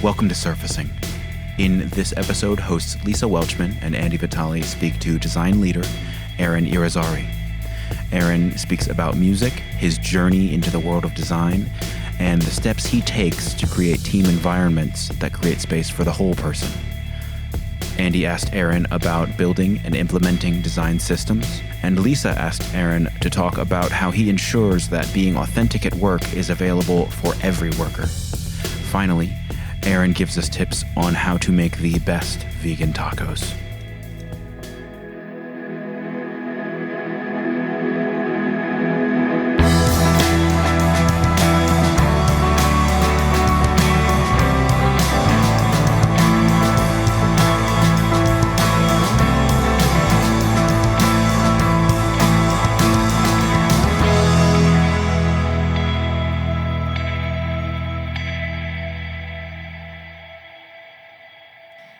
Welcome to Surfacing. In this episode, hosts Lisa Welchman and Andy Vitale speak to design leader Aaron Irizarry. Aaron speaks about music, his journey into the world of design, and the steps he takes to create team environments that create space for the whole person. Andy asked Aaron about building and implementing design systems, and Lisa asked Aaron to talk about how he ensures that being authentic at work is available for every worker. Finally, Aaron gives us tips on how to make the best vegan tacos.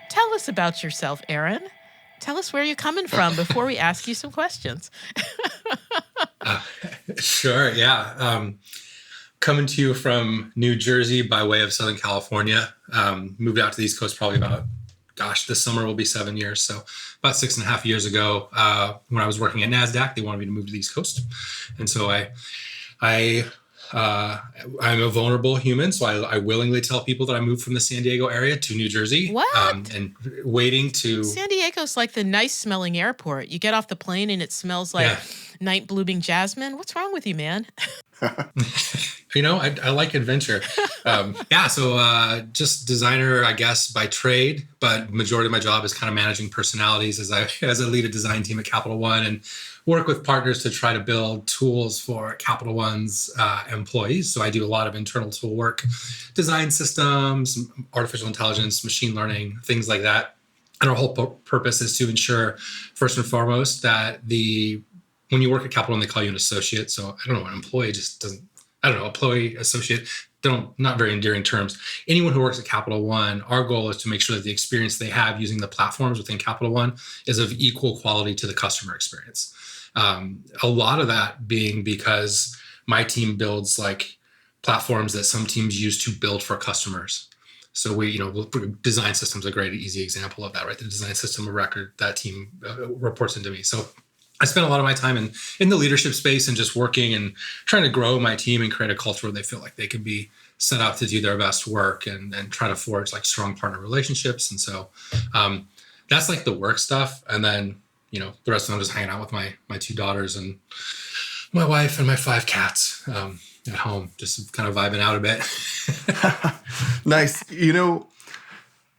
Tell us about yourself, Aaron. Tell us where you're coming from before we ask you some questions. Sure, yeah. Coming to you from New Jersey by way of Southern California. Moved out to the East Coast probably about, this summer will be 7 years. So about 6.5 years ago, when I was working at NASDAQ, they wanted me to move to the East Coast. And so I'm a vulnerable human, so I willingly tell people that I moved from the San Diego area to New Jersey. What? And waiting to... San Diego's like the nice-smelling airport. You get off the plane and it smells like night blooming jasmine. What's wrong with you, man? I like adventure. So just designer, I guess, by trade, but majority of my job is kind of managing personalities as I lead a design team at Capital One and work with partners to try to build tools for Capital One's employees. So I do a lot of internal tool work, design systems, artificial intelligence, machine learning, things like that. And our whole purpose is to ensure, first and foremost, that when you work at Capital One, they call you an associate. So I don't know, an employee just doesn't, employee, associate, not very endearing terms. Anyone who works at Capital One, our goal is to make sure that the experience they have using the platforms within Capital One is of equal quality to the customer experience. A lot of that being because my team builds like platforms that some teams use to build for customers. So design system's a great, easy example of that, right? The design system of record, that team reports into me. So I spend a lot of my time in the leadership space and just working and trying to grow my team and create a culture where they feel like they can be set up to do their best work and try to forge like strong partner relationships. And so that's like the work stuff. And then, the rest of them just hanging out with my 2 daughters and my wife and my 5 cats at home, just kind of vibing out a bit. Nice.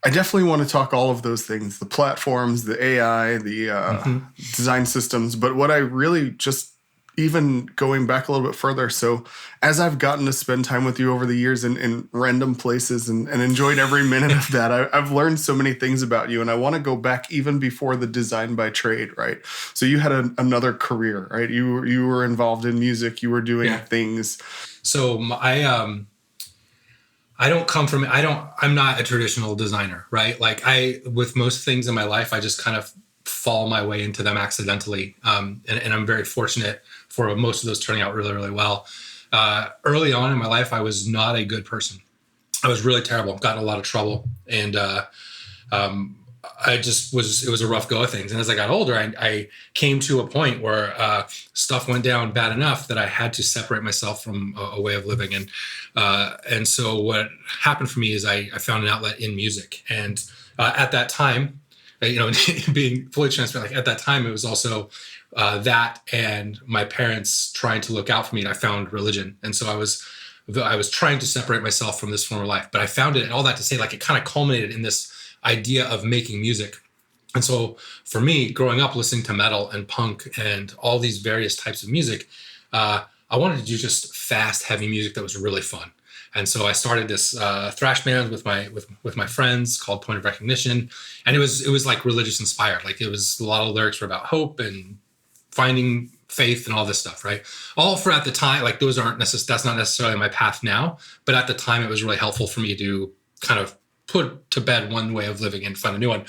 I definitely want to talk all of those things, the platforms, the AI, the design systems. But what I really just, even going back a little bit further, so as I've gotten to spend time with you over the years in random places and enjoyed every minute of that, I've learned so many things about you. And I want to go back even before the design by trade, right? So you had another career, right? You were involved in music. You were doing things. So I'm not a traditional designer, right? Like with most things in my life, I just kind of fall my way into them accidentally. And I'm very fortunate for most of those turning out really, really well. Early on in my life, I was not a good person. I was really terrible, got in a lot of trouble. And it was a rough go of things. And as I got older, I came to a point where stuff went down bad enough that I had to separate myself from a way of living. And so what happened for me is I found an outlet in music. And at that time, being fully transparent, like at that time, it was also that and my parents trying to look out for me. And I found religion. And so I was trying to separate myself from this former life. But I found it, and all that to say, like it kind of culminated in this idea of making music. And so for me, growing up listening to metal and punk and all these various types of music, I wanted to do just fast, heavy music that was really fun. And so I started this thrash band with my friends called Point of Recognition, and it was like religious inspired. Like it was a lot of lyrics were about hope and finding faith and all this stuff, right? All for at the time, like that's not necessarily my path now, but at the time it was really helpful for me to kind of put to bed one way of living and find a new one.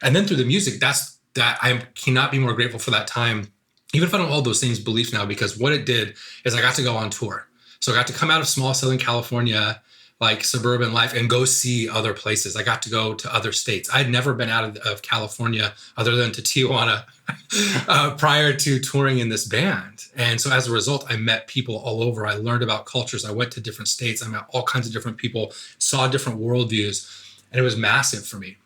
And then through the music, that I cannot be more grateful for that time, even if I don't hold those things beliefs now, because what it did is I got to go on tour. So I got to come out of small Southern California, like suburban life and go see other places. I got to go to other states. I'd never been out of California other than to Tijuana prior to touring in this band. And so as a result, I met people all over. I learned about cultures. I went to different states. I met all kinds of different people, saw different worldviews, and it was massive for me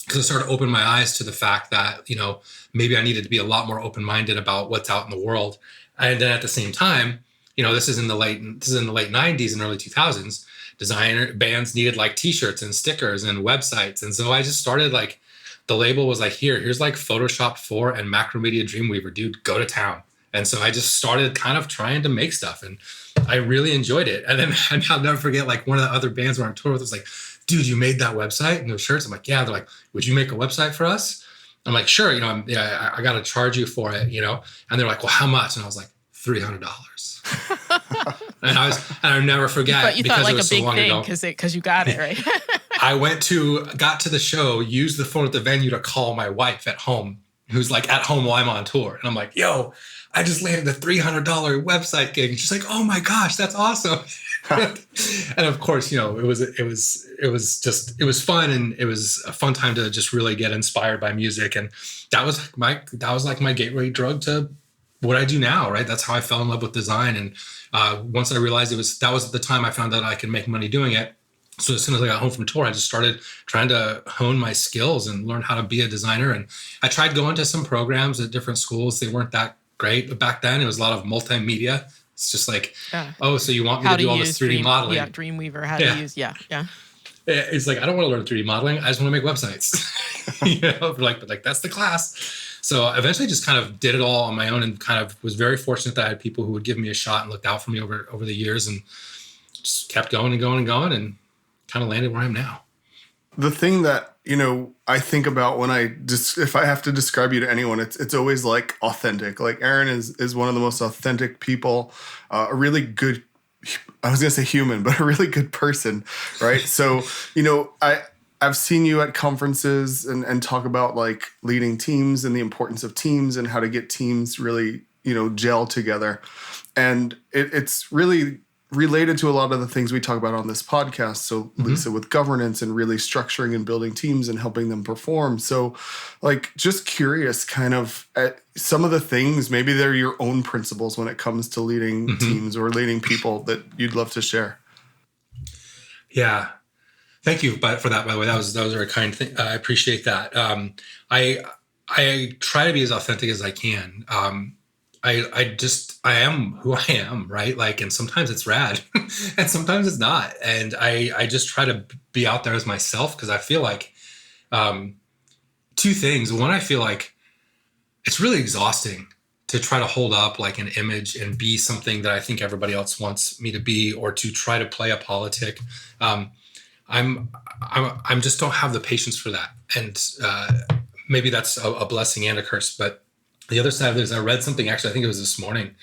because it started to open my eyes to the fact that, you know, maybe I needed to be a lot more open-minded about what's out in the world. And then at the same time, you know, this is in the late 90s and early 2000s. Designer bands needed like t-shirts and stickers and websites. And so I just started like, the label was like, here's like Photoshop 4 and Macromedia Dreamweaver, dude, go to town. And so I just started kind of trying to make stuff, and I really enjoyed it. And then I'll never forget, like, one of the other bands we're on tour with was like, dude, you made that website and those shirts? I'm like, yeah. They're like, would you make a website for us? I'm like, sure. You know, I got to charge you for it, you know? And they're like, well, how much? And I was like, $300. And I'll never forget. You thought like a big thing because you got it, right? I got to the show, used the phone at the venue to call my wife at home, who's like at home while I'm on tour. And I'm like, yo, I just landed a $300 website gig. And she's like, oh my gosh, that's awesome. And of course, you know, it was fun, and it was a fun time to just really get inspired by music. And that was like my gateway drug to what I do now, right? That's how I fell in love with design. And once I realized that was the time I found out I could make money doing it. So as soon as I got home from tour, I just started trying to hone my skills and learn how to be a designer. And I tried going to some programs at different schools. They weren't that great, but back then it was a lot of multimedia. It's just like, oh, so you want me to do all this 3D modeling? Yeah, Dreamweaver, how to use, yeah. It's like, I don't want to learn 3D modeling. I just want to make websites. You know, but that's the class. So I eventually just kind of did it all on my own, and kind of was very fortunate that I had people who would give me a shot and looked out for me over the years, and just kept going and going and going, and kind of landed where I am now. The thing that, you know, I think about when if I have to describe you to anyone, it's always like authentic. Like Aaron is one of the most authentic people, a really good, I was going to say human, but a really good person, right? So, you know, I've seen you at conferences and talk about like leading teams and the importance of teams and how to get teams really, you know, gel together. And it's really related to a lot of the things we talk about on this podcast. So Lisa, with governance and really structuring and building teams and helping them perform. So like, just curious kind of at some of the things, maybe they're your own principles when it comes to leading teams or leading people that you'd love to share. Yeah. Thank you for that, by the way. That was a very kind thing. I appreciate that. I try to be as authentic as I can. I am who I am, right? Like, and sometimes it's rad and sometimes it's not. And I just try to be out there as myself, because I feel like two things. One, I feel like it's really exhausting to try to hold up like an image and be something that I think everybody else wants me to be, or to try to play a politic. I'm just don't have the patience for that. And maybe that's a blessing and a curse, but the other side of it is I read something, actually, I think it was this morning,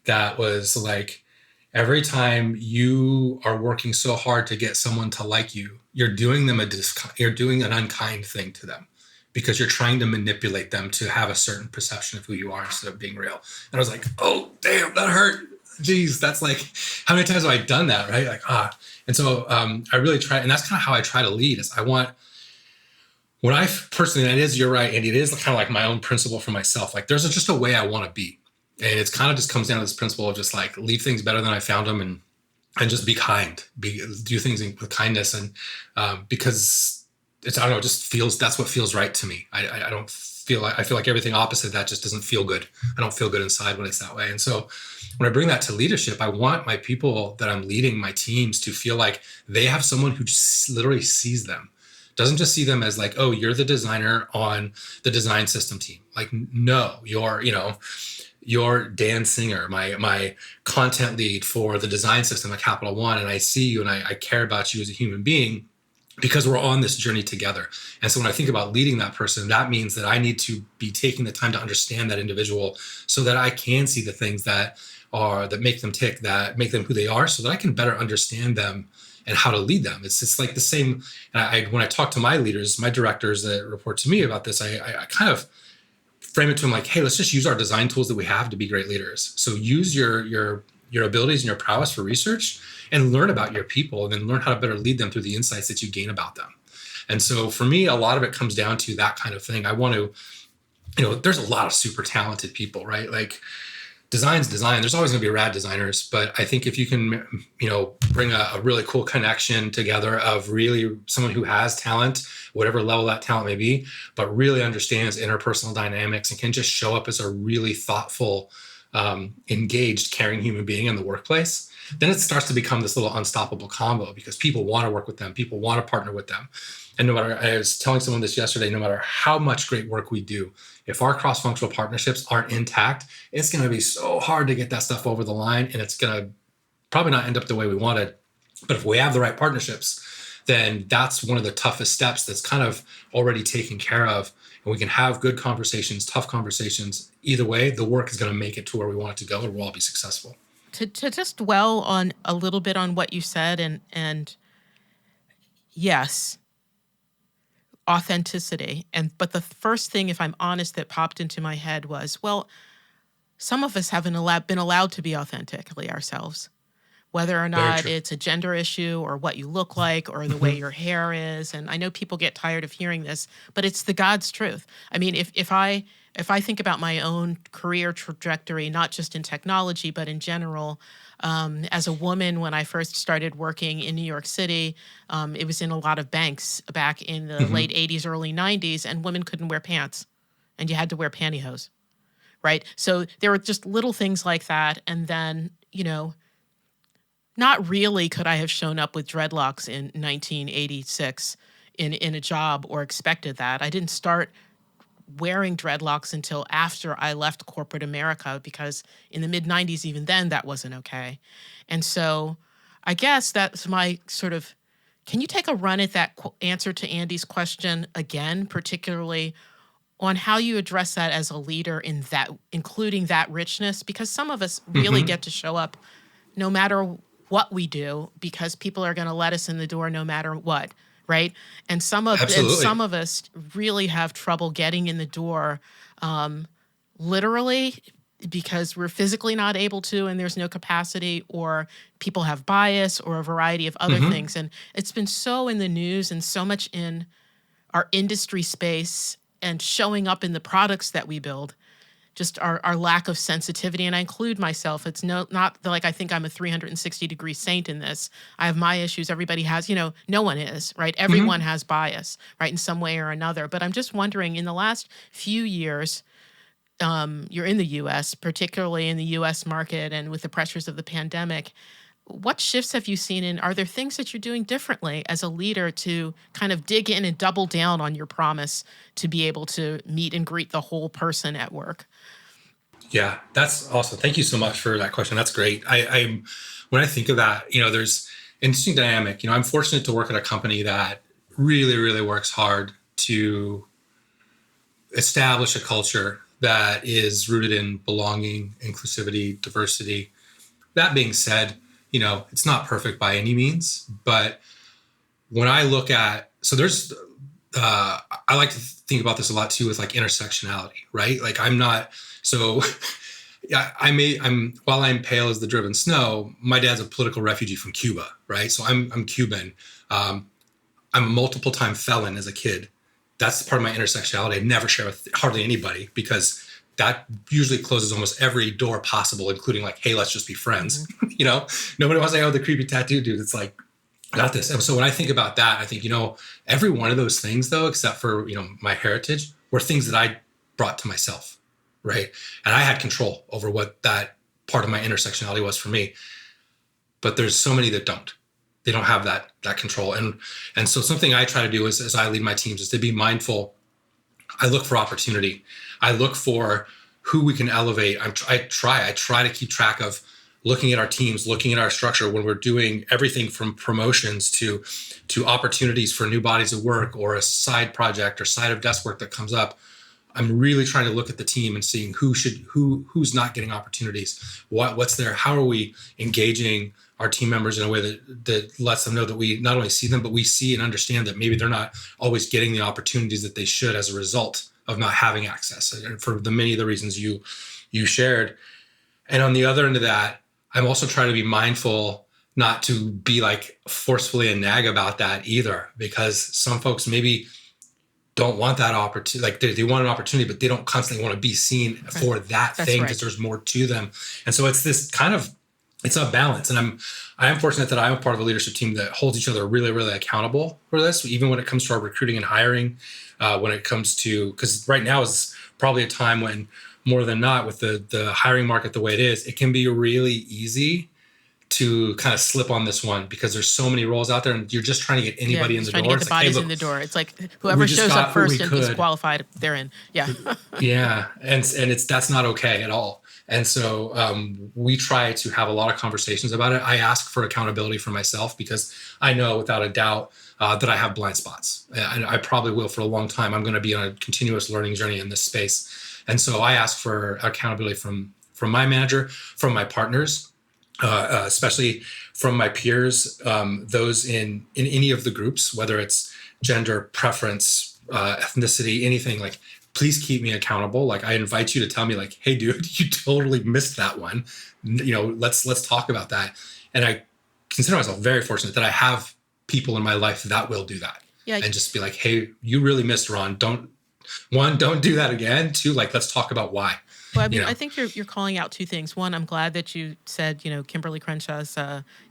that was like, every time you are working so hard to get someone to like you, you're doing them you're doing an unkind thing to them, because you're trying to manipulate them to have a certain perception of who you are instead of being real. And I was like, oh, damn, that hurt. Jeez, that's like, how many times have I done that, right? Like, And so I really try, and that's kind of how I try to lead, is when I personally, and it is, you're right, Andy, it is kind of like my own principle for myself. Like, there's just a way I want to be. And it's kind of just comes down to this principle of just like, leave things better than I found them, and just be kind, do things with kindness. And because it's, I don't know, it just feels, that's what feels right to me. I feel like everything opposite that just doesn't feel good. I don't feel good inside when it's that way. And so when I bring that to leadership, I want my people that I'm leading, my teams, to feel like they have someone who just literally sees them. Doesn't just see them as like, oh, you're the designer on the design system team. Like, no, you're Dan Singer, my content lead for the design system at Capital One. And I see you, and I care about you as a human being, because we're on this journey together. And so when I think about leading that person, that means that I need to be taking the time to understand that individual, so that I can see the things that make them tick, that make them who they are, so that I can better understand them and how to lead them. It's like the same. And when I talk to my leaders, my directors that report to me about this, I kind of frame it to them like, hey, let's just use our design tools that we have to be great leaders. So use your abilities and your prowess for research, and learn about your people, and then learn how to better lead them through the insights that you gain about them. And so for me, a lot of it comes down to that kind of thing. I want to, there's a lot of super talented people, right? Like design's design. There's always going to be rad designers, but I think if you can, bring a really cool connection together of really someone who has talent, whatever level that talent may be, but really understands interpersonal dynamics and can just show up as a really thoughtful, engaged, caring human being in the workplace, then it starts to become this little unstoppable combo because people want to work with them. People want to partner with them. And I was telling someone this yesterday, no matter how much great work we do, if our cross-functional partnerships aren't intact, it's going to be so hard to get that stuff over the line, and it's going to probably not end up the way we wanted. But if we have the right partnerships, then that's one of the toughest steps that's kind of already taken care of. And we can have good conversations, tough conversations. Either way, the work is going to make it to where we want it to go, and we'll all be successful. To just dwell on a little bit on what you said, and yes, authenticity. But the first thing, if I'm honest, that popped into my head was, well, some of us haven't been allowed to be authentically ourselves, whether or not it's a gender issue or what you look like or the way your hair is. And I know people get tired of hearing this, but it's the God's truth. I mean, if I think about my own career trajectory, not just in technology, but in general, as a woman, when I first started working in New York City, it was in a lot of banks back in the late 80s, early 90s, and women couldn't wear pants, and you had to wear pantyhose, right? So there were just little things like that. And then, not really could I have shown up with dreadlocks in 1986 in a job or expected that. I didn't start wearing dreadlocks until after I left corporate America, because in the mid 90s, even then, that wasn't okay. And so I guess that's my sort of, can you take a run at that answer to Andy's question again, particularly on how you address that as a leader in that, including that richness? Because some of us really get to show up no matter what we do, because people are going to let us in the door no matter what. Right. And some of us really have trouble getting in the door, literally, because we're physically not able to, and there's no capacity, or people have bias, or a variety of other things. And it's been so in the news and so much in our industry space and showing up in the products that we build, just our lack of sensitivity. And I include myself. It's not like I think I'm a 360-degree saint in this. I have my issues. Everybody has, no one is, right? Everyone has bias, right, in some way or another. But I'm just wondering, in the last few years, you're in the U.S., particularly in the U.S. market, and with the pressures of the pandemic, what shifts have you seen, and are there things that you're doing differently as a leader to kind of dig in and double down on your promise to be able to meet and greet the whole person at work? Yeah, that's awesome. Thank you so much for that question. That's great. When I think of that, there's an interesting dynamic. I'm fortunate to work at a company that really, really works hard to establish a culture that is rooted in belonging, inclusivity, diversity. That being said, it's not perfect by any means, but when I look at, so there's, I like to think about this a lot too with like intersectionality, right? Like while I'm pale as the driven snow, my dad's a political refugee from Cuba, right? So I'm Cuban. I'm a multiple time felon as a kid. That's part of my intersectionality. I never share with hardly anybody, because that usually closes almost every door possible, including like, hey, let's just be friends. Nobody wants to say, oh, the creepy tattoo dude. It's like, I got this. And so when I think about that, I think, every one of those things though, except for, my heritage, were things that I brought to myself. Right. And I had control over what that part of my intersectionality was for me. But there's so many that don't. They don't have that control. And so something I try to do as I lead my teams is to be mindful. I look for opportunity. I look for who we can elevate. I try to keep track of looking at our teams, looking at our structure when we're doing everything from promotions to opportunities for new bodies of work or a side project or side of desk work that comes up. I'm really trying to look at the team and seeing who's not getting opportunities. What's there? How are we engaging our team members in a way that lets them know that we not only see them, but we see and understand that maybe they're not always getting the opportunities that they should as a result of not having access, and for many of the reasons you shared. And on the other end of that, I'm also trying to be mindful not to be like forcefully a nag about that either, because some folks maybe don't want that opportunity. Like they want an opportunity, but they don't constantly want to be seen for that That's thing right. because there's more to them. And so it's this kind of, it's a balance. And I am fortunate that I'm a part of a leadership team that holds each other really, really accountable for this, even when it comes to our recruiting and hiring, when it comes to, because right now is probably a time when more than not with the hiring market the way it is, it can be really easy to kind of slip on this one because there's so many roles out there and you're just trying to get anybody in the door. Trying to get the It's like, bodies hey, in the look, door. It's like whoever shows up first and is qualified, they're in. Yeah. Yeah. And that's not okay at all. And so we try to have a lot of conversations about it. I ask for accountability for myself because I know without a doubt that I have blind spots. And I probably will for a long time. I'm going to be on a continuous learning journey in this space. And so I ask for accountability from my manager, from my partners, especially from my peers, those in any of the groups, whether it's gender, preference, ethnicity, anything. Like, please keep me accountable. Like, I invite you to tell me, like, hey, dude, you totally missed that one. Let's talk about that. And I consider myself very fortunate that I have people in my life that will do that. Yeah. And just be like, hey, you really missed, Ron. Don't do that again. Two, like, let's talk about why. Well, I mean, I think you're calling out two things. One, I'm glad that you said, Kimberly Crenshaw's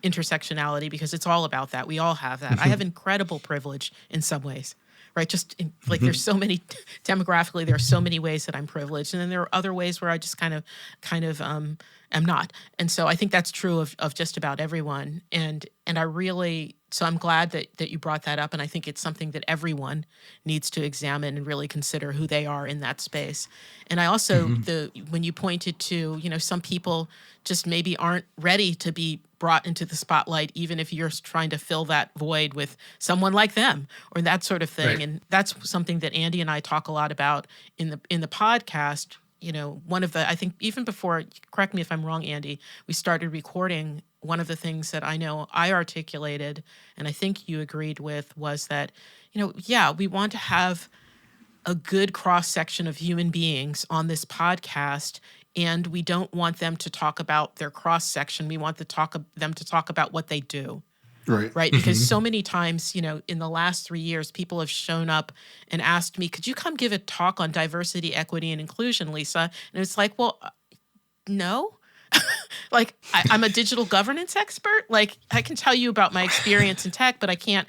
intersectionality, because it's all about that. We all have that. I have incredible privilege in some ways, right? Just like there's so many, demographically, there are so many ways that I'm privileged. And then there are other ways where I just kind of am not. And so I think that's true of just about everyone. And I really, so I'm glad that you brought that up. And I think it's something that everyone needs to examine and really consider who they are in that space. And I also, when you pointed to, some people just maybe aren't ready to be brought into the spotlight, even if you're trying to fill that void with someone like them or that sort of thing. Right. And that's something that Andy and I talk a lot about in the podcast. One of the, I think even before, correct me if I'm wrong, Andy, we started recording, one of the things that I know I articulated, and I think you agreed with, was that, we want to have a good cross-section of human beings on this podcast, and we don't want them to talk about their cross-section. We want them to talk about what they do. Right. Because so many times, in the last 3 years, people have shown up and asked me, could you come give a talk on diversity, equity, and inclusion, Lisa? And it's like, well, no. Like, I'm a digital governance expert. Like, I can tell you about my experience in tech, but I can't.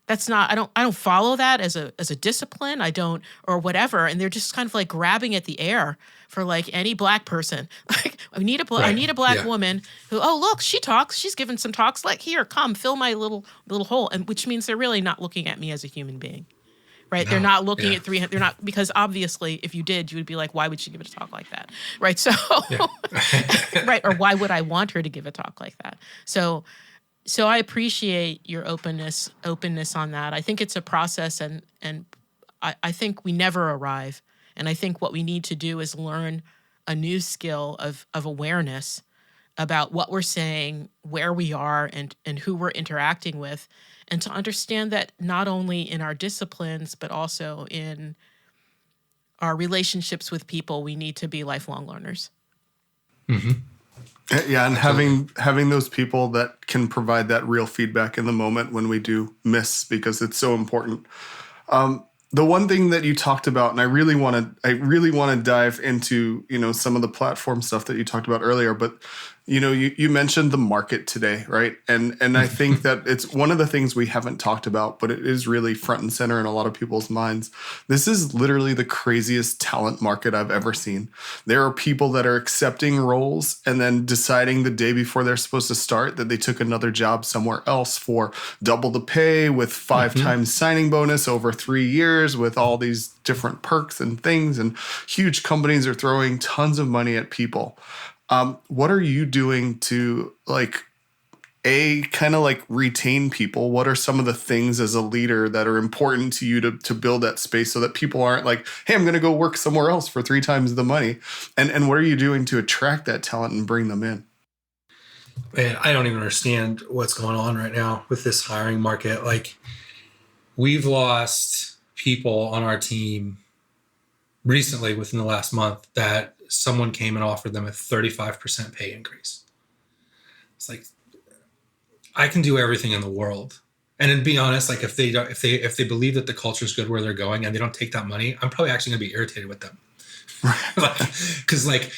That's not. I don't follow that as a discipline. I don't, or whatever. And they're just kind of like grabbing at the air for like any Black person. Like, I need a Black woman who, oh, look, she talks. She's given some talks. Like, here, come fill my little hole. And which means they're really not looking at me as a human being. Right. No, they're not looking at 300. They're not, because obviously if you did, you would be like, why would she give a talk like that? Right. So, right. Or why would I want her to give a talk like that? So I appreciate your openness on that. I think it's a process, and I think we never arrive. And I think what we need to do is learn a new skill of awareness about what we're saying, where we are, and who we're interacting with, and to understand that not only in our disciplines, but also in our relationships with people, we need to be lifelong learners. Mm-hmm. Yeah, and having those people that can provide that real feedback in the moment when we do miss, because it's so important. The one thing that you talked about, and I really want to dive into, some of the platform stuff that you talked about earlier, but you mentioned the market today, right? And I think that it's one of the things we haven't talked about, but it is really front and center in a lot of people's minds. This is literally the craziest talent market I've ever seen. There are people that are accepting roles and then deciding the day before they're supposed to start that they took another job somewhere else for double the pay with 5 times signing bonus over 3 years with all these different perks and things. And huge companies are throwing tons of money at people. What are you doing to kind of retain people? What are some of the things as a leader that are important to you to build that space so that people aren't like, hey, I'm going to go work somewhere else for 3 times the money? And what are you doing to attract that talent and bring them in? Man, I don't even understand what's going on right now with this hiring market. Like, we've lost people on our team recently within the last month that someone came and offered them a 35% pay increase. It's like, I can do everything in the world. And to be honest, like if they believe that the culture is good where they're going and they don't take that money, I'm probably actually going to be irritated with them. Because like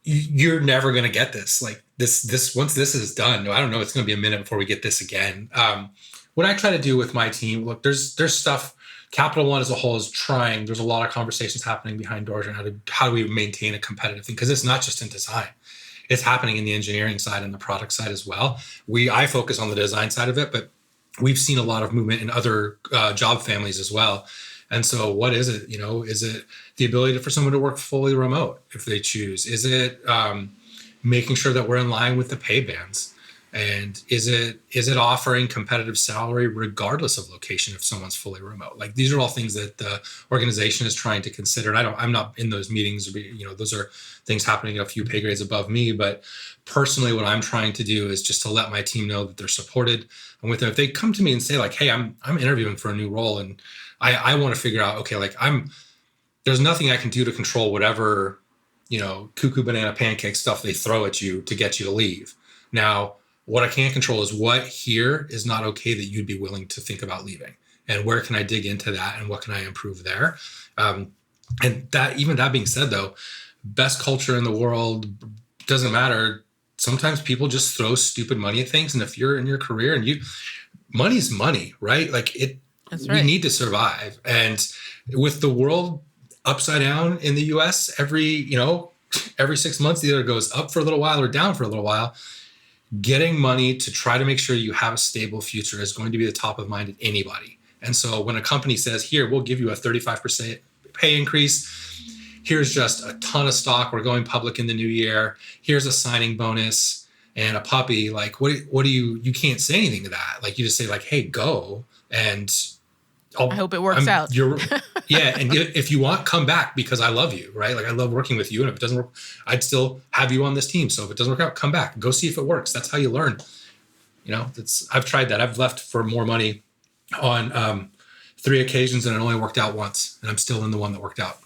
you're never going to get this. Like this once this is done, I don't know. It's going to be a minute before we get this again. What I try to do with my team, look, there's stuff. Capital One as a whole is trying. There's a lot of conversations happening behind doors on how do we maintain a competitive thing, because it's not just in design. It's happening in the engineering side and the product side as well. I focus on the design side of it, but we've seen a lot of movement in other job families as well. And so what is it? Is it the ability for someone to work fully remote if they choose? Is it making sure that we're in line with the pay bands? And is it offering competitive salary regardless of location if someone's fully remote? Like these are all things that the organization is trying to consider. And I'm not in those meetings. Those are things happening a few pay grades above me. But personally, what I'm trying to do is just to let my team know that they're supported. And with them, if they come to me and say like, "Hey, I'm interviewing for a new role, and I want to figure out, okay, like there's nothing I can do to control whatever cuckoo banana pancake stuff they throw at you to get you to leave. Now, what I can control is what here is not okay that you'd be willing to think about leaving, and where can I dig into that, and what can I improve there?" And that being said, though, best culture in the world doesn't matter. Sometimes people just throw stupid money at things, and if you're in your career and money's money, right? Like That's right. We need to survive, and with the world upside down in the U.S. every 6 months, it either goes up for a little while or down for a little while. Getting money to try to make sure you have a stable future is going to be the top of mind of anybody. And so when a company says, "Here, we'll give you a 35% pay increase. Here's just a ton of stock. We're going public in the new year. Here's a signing bonus and a puppy." Like, what do you can't say anything to that. Like, you just say like, "Hey, go." And I hope it works out. Yeah. And if you want, come back because I love you, right? Like I love working with you. And if it doesn't work, I'd still have you on this team. So if it doesn't work out, come back, go see if it works. That's how you learn. I've tried that. I've left for more money on 3 occasions and it only worked out once. And I'm still in the one that worked out.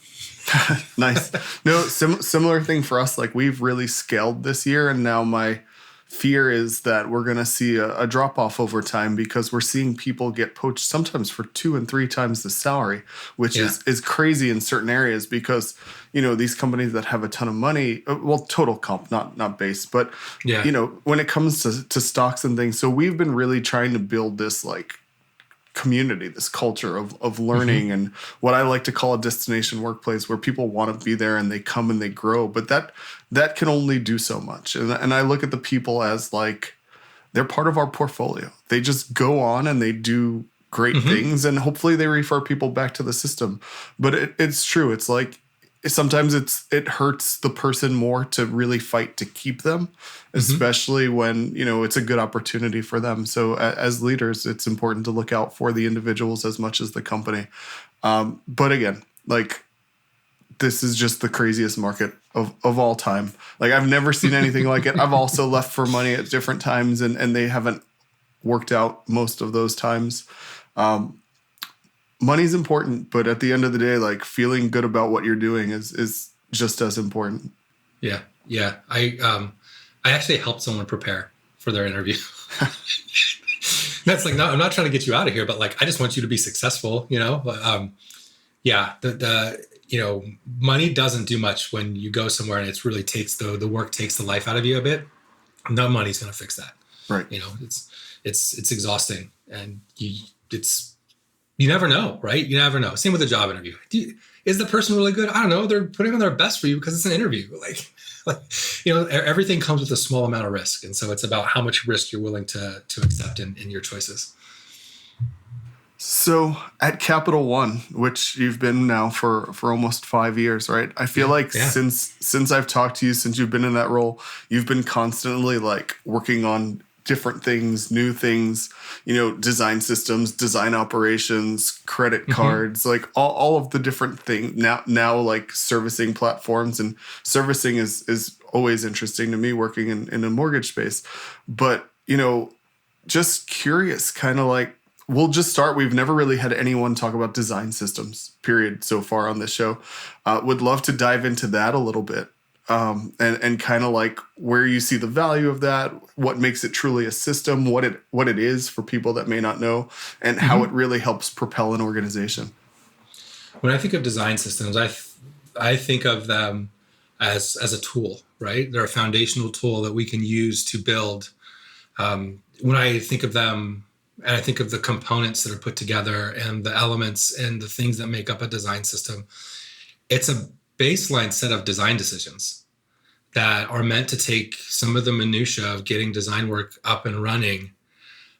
Nice. No, similar thing for us. Like we've really scaled this year, and now my fear is that we're going to see a drop off over time because we're seeing people get poached sometimes for 2 and 3 times the salary, which is crazy in certain areas because, these companies that have a ton of money, total comp, not base, but, when it comes to stocks and things. So we've been really trying to build this like community, this culture of learning, and what I like to call a destination workplace where people want to be there and they come and they grow. But that can only do so much. And I look at the people as like, they're part of our portfolio. They just go on and they do great things, and hopefully they refer people back to the system. But it's true. It's like, sometimes it hurts the person more to really fight to keep them, especially when, it's a good opportunity for them. So as leaders, it's important to look out for the individuals as much as the company. But again, like this is just the craziest market of all time. Like I've never seen anything like it. I've also left for money at different times and they haven't worked out most of those times. Money's important, but at the end of the day, like feeling good about what you're doing is just as important. Yeah. Yeah. I actually helped someone prepare for their interview. That's like, no, I'm not trying to get you out of here, but like, I just want you to be successful, But, money doesn't do much when you go somewhere and it's really takes the work takes the life out of you a bit. No money's going to fix that. Right. It's exhausting, and you never know, right? You never know. Same with a job interview. Is the person really good? I don't know. They're putting on their best for you because it's an interview. Everything comes with a small amount of risk. And so it's about how much risk you're willing to accept in your choices. So at Capital One, which you've been now for almost 5 years, right? I feel since I've talked to you, since you've been in that role, you've been constantly like working on different things, new things, design systems, design operations, credit cards, like all of the different things now like servicing platforms, and servicing is always interesting to me working in a mortgage space. But, just curious, kind of like, we'll just start. We've never really had anyone talk about design systems, period, so far on this show. Would love to dive into that a little bit. and kind of like where you see the value of that, what makes it truly a system, what it is for people that may not know, and how it really helps propel an organization. When I think of design systems, I think of them as a tool, right? They're a foundational tool that we can use to build. When I think of them, and I think of the components that are put together and the elements and the things that make up a design system, it's a baseline set of design decisions that are meant to take some of the minutia of getting design work up and running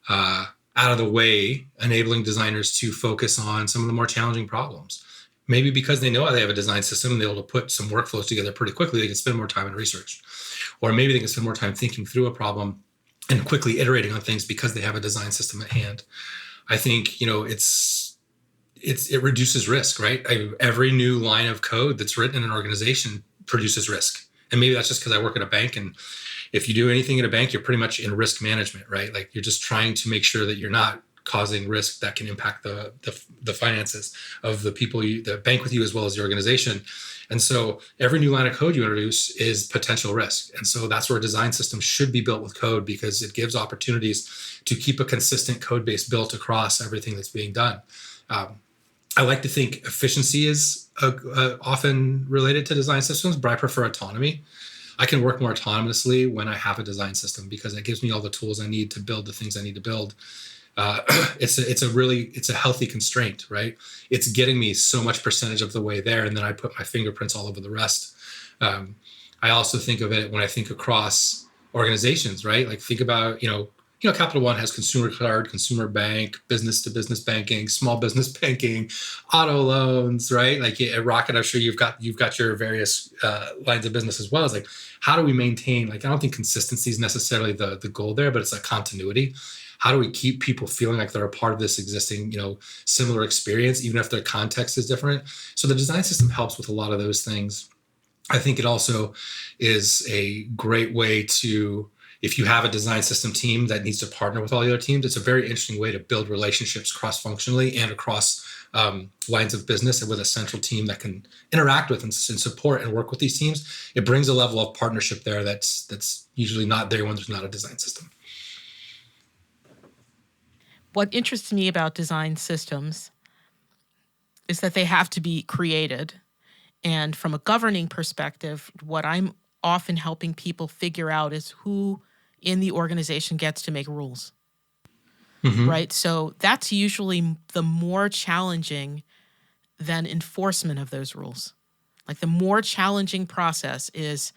out of the way, enabling designers to focus on some of the more challenging problems. Maybe because they know they have a design system and they're able to put some workflows together pretty quickly, they can spend more time in research. Or maybe they can spend more time thinking through a problem and quickly iterating on things because they have a design system at hand. I think, it reduces risk, right? Every new line of code that's written in an organization produces risk. And maybe that's just because I work at a bank. And if you do anything at a bank, you're pretty much in risk management, right? Like you're just trying to make sure that you're not causing risk that can impact the finances of the people that bank with you as well as the organization. And so every new line of code you introduce is potential risk. And so that's where a design system should be built with code, because it gives opportunities to keep a consistent code base built across everything that's being done. I like to think efficiency is often related to design systems, but I prefer autonomy. I can work more autonomously when I have a design system because it gives me all the tools I need to build the things I need to build. It's a healthy constraint, right? It's getting me so much percentage of the way there, and then I put my fingerprints all over the rest. I also think of it when I think across organizations, right? Like think about, Capital One has consumer card, consumer bank, business to business banking, small business banking, auto loans, right? Like at Rocket, I'm sure you've got your various lines of business as well. It's like, how do we maintain, I don't think consistency is necessarily the goal there, but it's like continuity. How do we keep people feeling like they're a part of this existing, similar experience, even if their context is different? So the design system helps with a lot of those things. I think it also is a great way to, if you have a design system team that needs to partner with all the other teams, it's a very interesting way to build relationships cross-functionally and across lines of business, and with a central team that can interact with and support and work with these teams. It brings a level of partnership there that's usually not there when there's not a design system. What interests me about design systems is that they have to be created. And from a governing perspective, what I'm often helping people figure out is who in the organization gets to make rules, right? So that's usually the more challenging than enforcement of those rules. Like the more challenging process is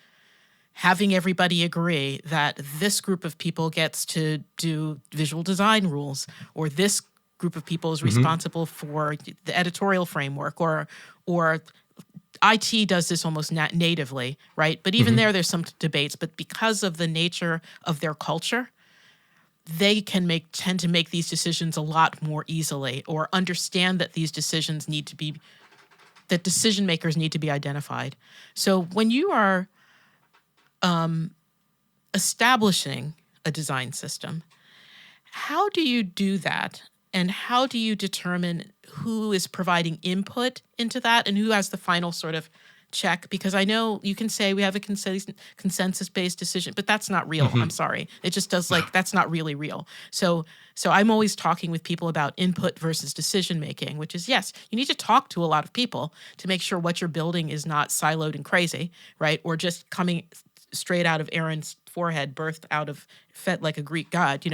having everybody agree that this group of people gets to do visual design rules, or this group of people is responsible for the editorial framework, or IT does this almost natively, right? But even there's some debates. But because of the nature of their culture, they can tend to make these decisions a lot more easily, or understand that these decisions that decision makers need to be identified. So when you are establishing a design system, how do you do that? And how do you determine who is providing input into that and who has the final sort of check? Because I know you can say we have a consensus-based decision, but that's not real. I'm sorry. It just does that's not really real. So I'm always talking with people about input versus decision-making, which is, yes, you need to talk to a lot of people to make sure what you're building is not siloed and crazy, right? Or just coming straight out of Aaron's forehead, fed like a Greek god,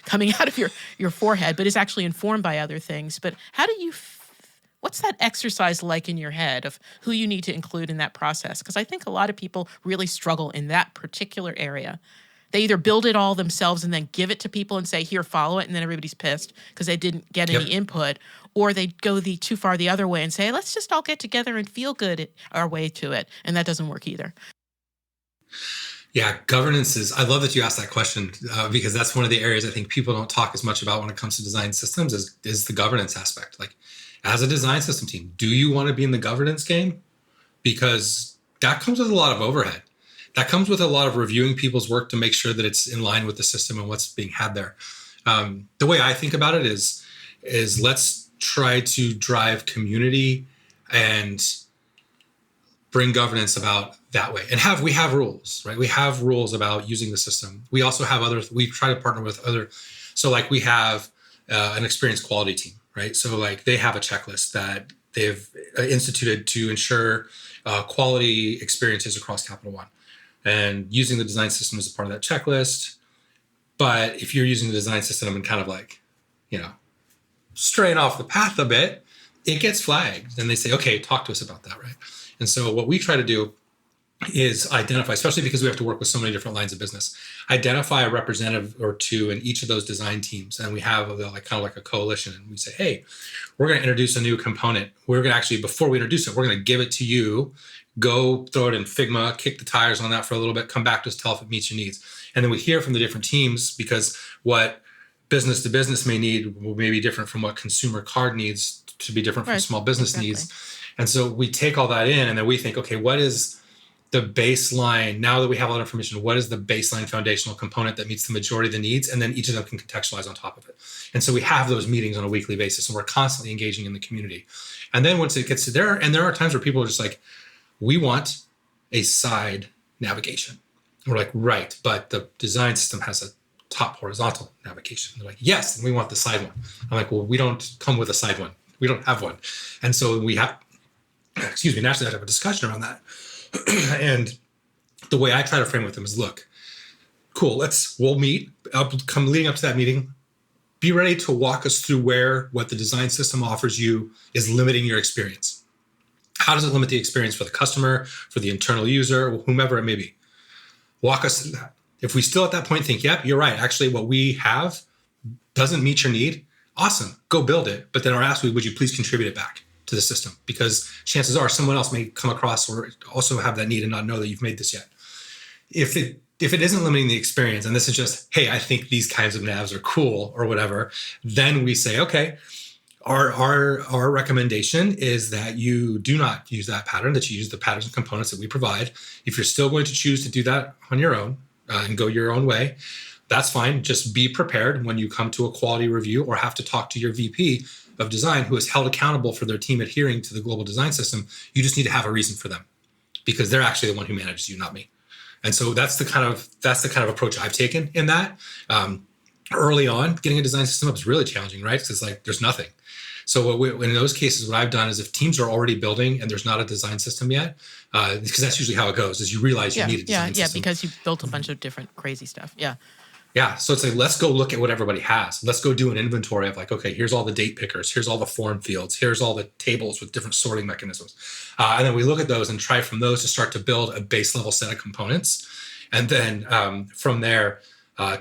coming out of your forehead, but is actually informed by other things. But how do you, what's that exercise like in your head of who you need to include in that process? Because I think a lot of people really struggle in that particular area. They either build it all themselves and then give it to people and say, here, follow it, and then everybody's pissed because they didn't get any input, or they go too far the other way and say, let's just all get together and feel good our way to it. And that doesn't work either. Yeah, governance I love that you asked that question because that's one of the areas I think people don't talk as much about when it comes to design systems is the governance aspect. Like, as a design system team, do you want to be in the governance game? Because that comes with a lot of overhead. That comes with a lot of reviewing people's work to make sure that it's in line with the system and what's being had there. The way I think about it is let's try to drive community and bring governance about that way. And we have rules, right? We have rules about using the system. We also have we try to partner with other. So like we have an experience quality team, right? So like they have a checklist that they've instituted to ensure quality experiences across Capital One. And using the design system is a part of that checklist. But if you're using the design system and kind of like, straying off the path a bit, it gets flagged. And they say, okay, talk to us about that, right? And so what we try to do is identify, especially because we have to work with so many different lines of business, identify a representative or two in each of those design teams. And we have kind of like a coalition. And we say, hey, we're going to introduce a new component. We're going to actually, before we introduce it, we're going to give it to you. Go throw it in Figma, kick the tires on that for a little bit, come back to us, tell if it meets your needs. And then we hear from the different teams, because what business to business may need will maybe be different from what consumer card needs to be different from small business needs. And so we take all that in, and then we think, okay, what is the baseline? Now that we have all that information, what is the baseline foundational component that meets the majority of the needs? And then each of them can contextualize on top of it. And so we have those meetings on a weekly basis, and we're constantly engaging in the community. And then once it gets to there, and there are times where people are just like, we want a side navigation. And we're like, right, but the design system has a top horizontal navigation. They're like, yes, and we want the side one. I'm like, well, we don't come with a side one. We don't have one. And so we have, naturally have to have a discussion around that. And the way I try to frame with them is, look, cool, we'll meet, come leading up to that meeting, be ready to walk us through what the design system offers you is limiting your experience. How does it limit the experience for the customer, for the internal user, whomever it may be? Walk us through that. If we still at that point think, yep, you're right, actually what we have doesn't meet your need, awesome, go build it. But then our ask, would you please contribute it back to the system? Because chances are someone else may come across or also have that need and not know that you've made this yet. If it isn't limiting the experience, and this is just, hey, I think these kinds of navs are cool or whatever, then we say, okay, our recommendation is that you do not use that pattern, that you use the patterns and components that we provide. If you're still going to choose to do that on your own and go your own way, that's fine. Just be prepared when you come to a quality review or have to talk to your VP of design, who is held accountable for their team adhering to the global design system. You just need to have a reason for them, because they're actually the one who manages you, not me. And so that's the kind of approach I've taken in that. Early on, getting a design system up is really challenging, right? Because it's like there's nothing. So in those cases, what I've done is, if teams are already building and there's not a design system yet, because that's usually how it goes, is you realize you need a design system. Yeah, because you built a bunch of different crazy stuff. Yeah. Yeah. So it's like, let's go look at what everybody has. Let's go do an inventory of like, okay, here's all the date pickers. Here's all the form fields. Here's all the tables with different sorting mechanisms. And then we look at those and try from those to start to build a base level set of components. And then from there,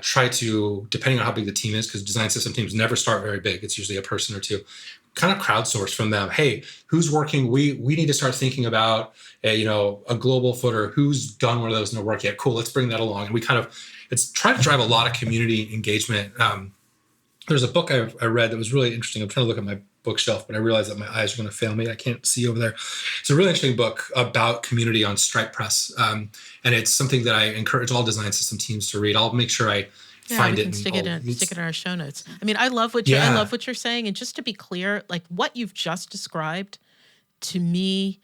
try to, depending on how big the team is, because design system teams never start very big. It's usually a person or two. Kind of crowdsource from them. Hey, who's working? We need to start thinking about a global footer. Who's done one of those in their work yet? Cool, let's bring that along. And we it's try to drive a lot of community engagement. There's a book I read that was really interesting. I'm trying to look at my bookshelf, but I realize that my eyes are going to fail me. I can't see over there. It's a really interesting book about community on Stripe Press. And it's something that I encourage all design system teams to read. I'll make sure I find it. Stick it in our show notes. I mean, I love what you're saying. And just to be clear, like what you've just described to me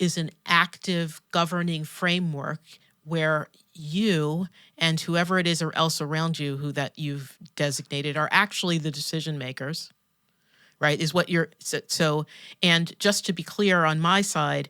is an active governing framework where you and whoever it is or else around you who that you've designated are actually the decision makers, right? Is what you're so. And just to be clear on my side,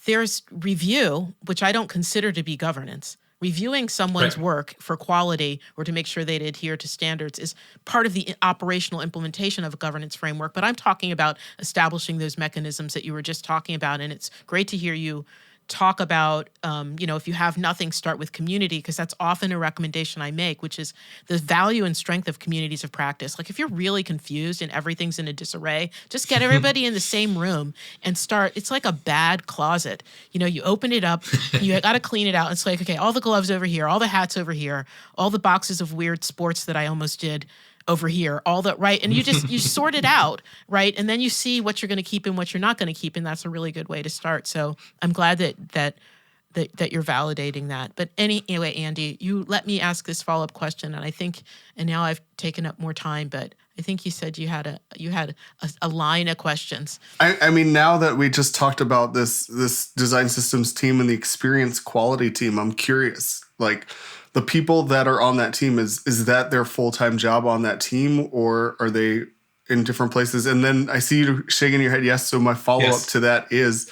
there's review, which I don't consider to be governance. Reviewing someone's work for quality or to make sure they adhere to standards is part of the operational implementation of a governance framework. But I'm talking about establishing those mechanisms that you were just talking about. And it's great to hear you talk about, if you have nothing, start with community, because that's often a recommendation I make, which is the value and strength of communities of practice. Like if you're really confused and everything's in a disarray, just get everybody in the same room and start. It's like a bad closet. You open it up, you got to clean it out. It's like, okay, all the gloves over here, all the hats over here, all the boxes of weird sports that I almost did over here, all that, right? And you sort it out, right? And then you see what you're going to keep and what you're not going to keep, and that's a really good way to start. So I'm glad that that you're validating that. But anyway, Andy, you let me ask this follow-up question, and now I've taken up more time, but I think you said you had a line of questions. I mean, now that we just talked about this design systems team and the experience quality team, I'm curious, like the people that are on that team, is that their full-time job on that team, or are they in different places? And then I see you shaking your head yes. So my follow-up to that is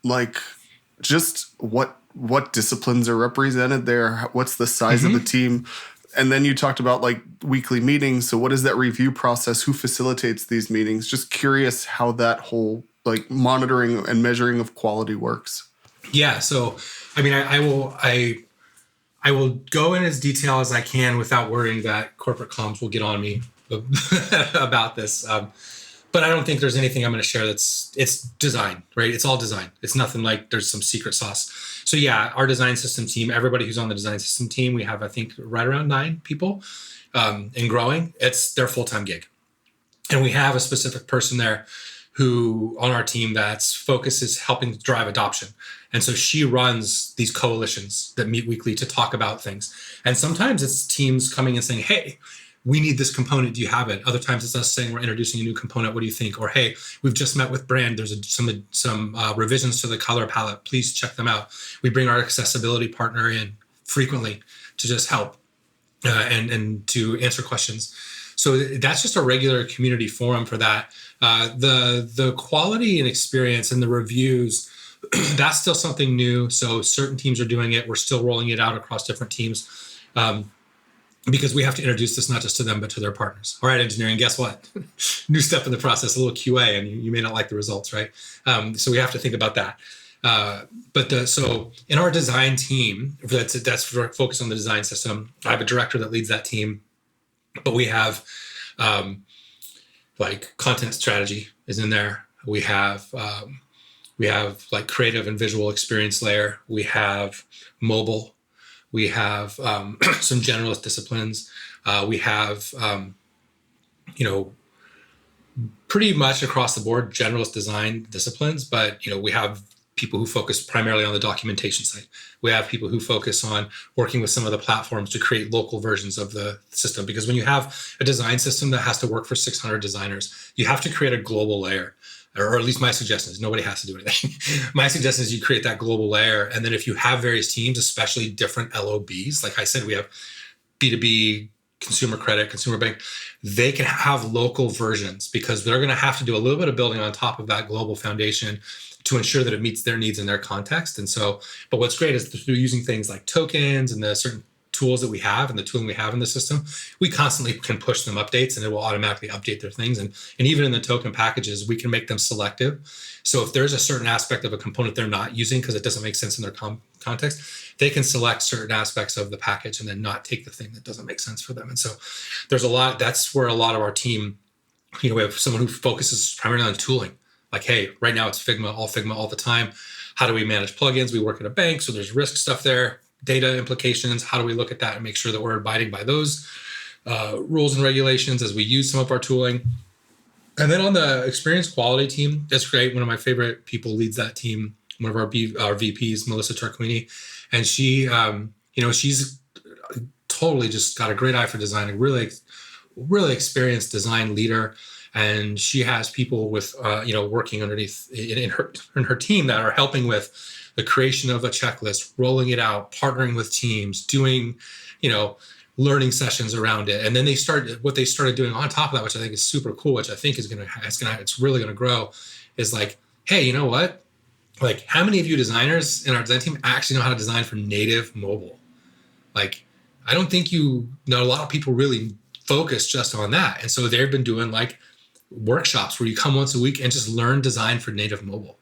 like just what disciplines are represented there? What's the size of the team? And then you talked about like weekly meetings. So what is that review process? Who facilitates these meetings? Just curious how that whole like monitoring and measuring of quality works. Yeah. So, I mean, I will go in as detail as I can without worrying that corporate comms will get on me about this. But I don't think there's anything I'm going to share it's design, right? It's all design. It's nothing like there's some secret sauce. So yeah, our design system team, everybody who's on the design system team, we have, I think, right around 9 people and growing. It's their full-time gig. And we have a specific person there who on our team that's focus is helping drive adoption. And so she runs these coalitions that meet weekly to talk about things. And sometimes it's teams coming and saying, hey, we need this component. Do you have it? Other times it's us saying we're introducing a new component. What do you think? Or, hey, we've just met with brand. There's some revisions to the color palette. Please check them out. We bring our accessibility partner in frequently to just help and to answer questions. So that's just a regular community forum for that. The quality and experience and the reviews, that's still something new. So certain teams are doing it. We're still rolling it out across different teams. Because we have to introduce this not just to them, but to their partners. All right, engineering, guess what? New step in the process, a little QA, and you may not like the results, right? So we have to think about that. So in our design team, that's focused on the design system. I have a director that leads that team, but we have like content strategy is in there. We have like creative and visual experience layer. We have mobile. We have some generalist disciplines. We have, pretty much across the board generalist design disciplines, but, we have people who focus primarily on the documentation side. We have people who focus on working with some of the platforms to create local versions of the system. Because when you have a design system that has to work for 600 designers, you have to create a global layer. Or at least my suggestion is nobody has to do anything. My suggestion is you create that global layer. And then if you have various teams, especially different LOBs, like I said, we have B2B, consumer credit, consumer bank, they can have local versions because they're going to have to do a little bit of building on top of that global foundation to ensure that it meets their needs and their context. And so, but what's great is through using things like tokens and the certain tools that we have and the tooling we have in the system, we constantly can push them updates and it will automatically update their things. And even in the token packages, we can make them selective. So if there's a certain aspect of a component they're not using because it doesn't make sense in their context, they can select certain aspects of the package and then not take the thing that doesn't make sense for them. And so there's a lot, that's where a lot of our team, we have someone who focuses primarily on tooling. Like, hey, right now it's Figma all the time. How do we manage plugins? We work at a bank, so there's risk stuff there. Data implications, how do we look at that and make sure that we're abiding by those rules and regulations as we use some of our tooling. And then on the experience quality team, that's great. One of my favorite people leads that team, one of our VPs, Melissa Tarquini. And she, she's totally just got a great eye for design, a really, really experienced design leader. And she has people with, working underneath in her team that are helping with the creation of a checklist, rolling it out, partnering with teams, doing, learning sessions around it. And then what they started doing on top of that, which I think is super cool, which I think it's really going to grow, is like, hey, you know what? Like, how many of you designers in our design team actually know how to design for native mobile? Like, I don't think a lot of people really focus just on that. And so they've been doing like workshops where you come once a week and just learn design for native mobile.